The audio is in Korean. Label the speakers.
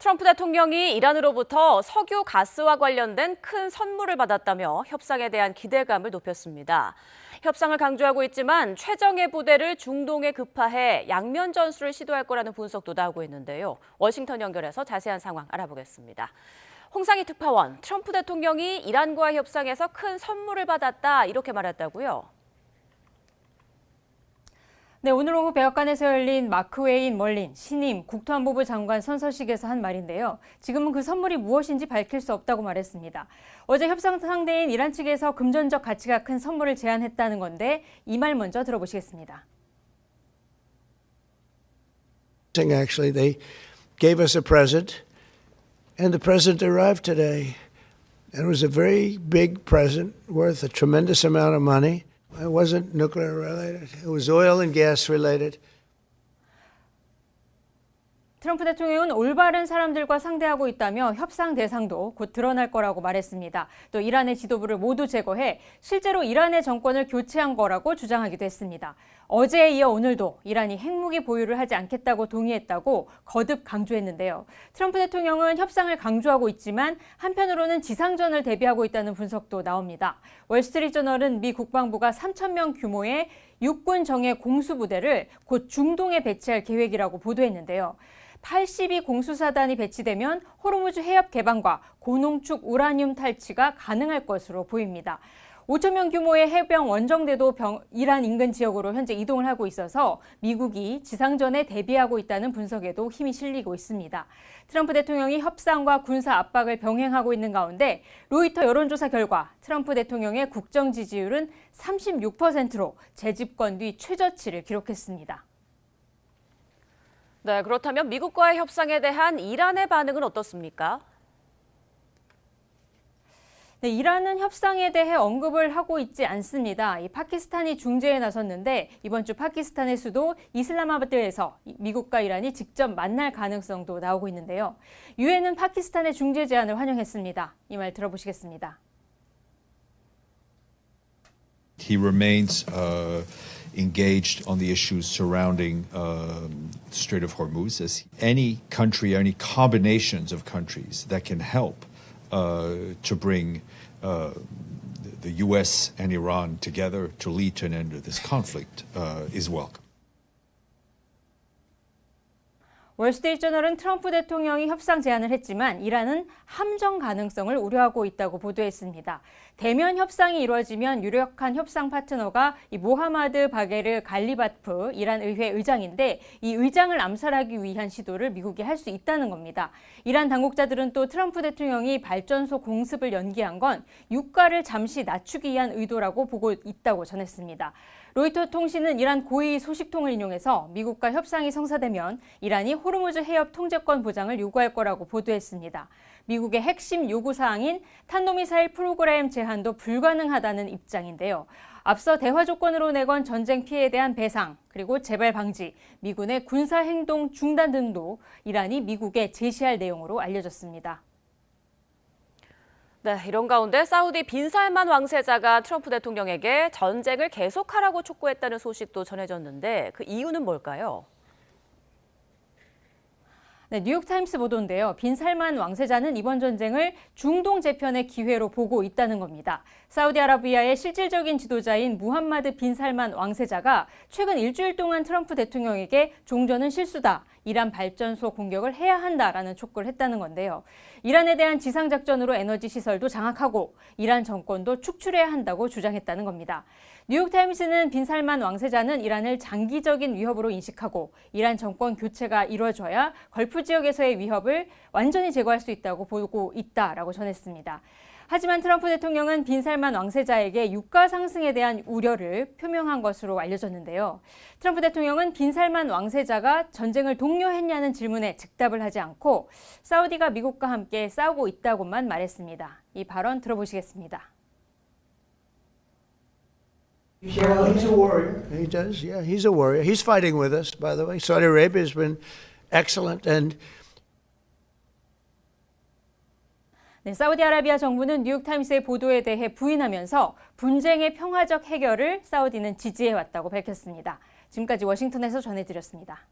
Speaker 1: 트럼프 대통령이 이란으로부터 석유 가스와 관련된 큰 선물을 받았다며 협상에 대한 기대감을 높였습니다. 협상을 강조하고 있지만 최정예 부대를 중동에 급파해 양면 전술을 시도할 거라는 분석도 나오고 있는데요. 워싱턴 연결해서 자세한 상황 알아보겠습니다. 홍상희 특파원, 트럼프 대통령이 이란과의 협상에서 큰 선물을 받았다 이렇게 말했다고요?
Speaker 2: 네, 오늘 오후 백악관에서 열린 마크 웨인 멀린 신임 국토안보부 장관 선서식에서 한 말인데요. 지금은 그 선물이 무엇인지 밝힐 수 없다고 말했습니다. 어제 협상 상대인 이란 측에서 금전적 가치가 큰 선물을 제안했다는 건데 이 말 먼저 들어보시겠습니다.
Speaker 3: Actually, they gave us a present, and the present arrived today. And it was a very big present worth a tremendous amount of money. It wasn't nuclear related. It was oil and gas related.
Speaker 2: 트럼프 대통령은 올바른 사람들과 상대하고 있다며 협상 대상도 곧 드러날 거라고 말했습니다. 또 이란의 지도부를 모두 제거해 실제로 이란의 정권을 교체한 거라고 주장하기도 했습니다. 어제에 이어 오늘도 이란이 핵무기 보유를 하지 않겠다고 동의했다고 거듭 강조했는데요. 트럼프 대통령은 협상을 강조하고 있지만 한편으로는 지상전을 대비하고 있다는 분석도 나옵니다. 월스트리트저널은 미 국방부가 3,000명 규모의 육군 정예 공수부대를 곧 중동에 배치할 계획이라고 보도했는데요. 82 공수사단이 배치되면 호르무즈 해협 개방과 고농축 우라늄 탈취가 가능할 것으로 보입니다. 5,000명 규모의 해병 원정대도 이란 인근 지역으로 현재 이동을 하고 있어서 미국이 지상전에 대비하고 있다는 분석에도 힘이 실리고 있습니다. 트럼프 대통령이 협상과 군사 압박을 병행하고 있는 가운데 로이터 여론조사 결과 트럼프 대통령의 국정 지지율은 36%로 재집권 뒤 최저치를 기록했습니다.
Speaker 1: 네, 그렇다면 미국과의 협상에 대한 이란의 반응은 어떻습니까?
Speaker 2: 네, 이란은 협상에 대해 언급을 하고 있지 않습니다. 파키스탄이 중재에 나섰는데 이번 주 파키스탄의 수도 이슬라마바드에서 미국과 이란이 직접 만날 가능성도 나오고 있는데요. 유엔은 파키스탄의 중재 제안을 환영했습니다. 이 말 들어보시겠습니다.
Speaker 4: He remains engaged on the issues surrounding Strait of Hormuz. As any country, any combinations of countries that can help to bring the U.S. and Iran together to lead to an end to this conflict is welcome.
Speaker 2: 월스트리트저널은 트럼프 대통령이 협상 제안을 했지만 이란은 함정 가능성을 우려하고 있다고 보도했습니다. 대면 협상이 이루어지면 유력한 협상 파트너가 모하마드 바게르 갈리바프 이란 의회 의장인데 이 의장을 암살하기 위한 시도를 미국이 할 수 있다는 겁니다. 이란 당국자들은 또 트럼프 대통령이 발전소 공습을 연기한 건 유가를 잠시 낮추기 위한 의도라고 보고 있다고 전했습니다. 로이터 통신은 이란 고위 소식통을 인용해서 미국과 협상이 성사되면 이란이 호르무즈 해협 통제권 보장을 요구할 거라고 보도했습니다. 미국의 핵심 요구사항인 탄도미사일 프로그램 제한도 불가능하다는 입장인데요. 앞서 대화 조건으로 내건 전쟁 피해에 대한 배상, 그리고 재발 방지, 미군의 군사행동 중단 등도 이란이 미국에 제시할 내용으로 알려졌습니다.
Speaker 1: 네, 이런 가운데 사우디 빈살만 왕세자가 트럼프 대통령에게 전쟁을 계속하라고 촉구했다는 소식도 전해졌는데 그 이유는 뭘까요?
Speaker 2: 네, 뉴욕타임스 보도인데요. 빈살만 왕세자는 이번 전쟁을 중동 재편의 기회로 보고 있다는 겁니다. 사우디아라비아의 실질적인 지도자인 무함마드 빈살만 왕세자가 최근 일주일 동안 트럼프 대통령에게 종전은 실수다, 이란 발전소 공격을 해야 한다라는 촉구를 했다는 건데요. 이란에 대한 지상작전으로 에너지 시설도 장악하고 이란 정권도 축출해야 한다고 주장했다는 겁니다. 뉴욕타임스는 빈살만 왕세자는 이란을 장기적인 위협으로 인식하고 이란 정권 교체가 이루어져야 걸프 지역에서의 위협을 완전히 제거할 수 있다고 보고 있다라고 전했습니다. 하지만 트럼프 대통령은 빈살만 왕세자에게 유가 상승에 대한 우려를 표명한 것으로 알려졌는데요. 트럼프 대통령은 빈살만 왕세자가 전쟁을 독려했냐는 질문에 즉답을 하지 않고 사우디가 미국과 함께 싸우고 있다고만 말했습니다. 이 발언 들어보시겠습니다.
Speaker 3: Yeah, he's a warrior. He does. Yeah, he's a warrior. He's fighting with us, by the way. Saudi Arabia has been excellent and
Speaker 2: 네, 사우디아라비아 정부는 뉴욕타임스의 보도에 대해 부인하면서 분쟁의 평화적 해결을 사우디는 지지해왔다고 밝혔습니다. 지금까지 워싱턴에서 전해드렸습니다.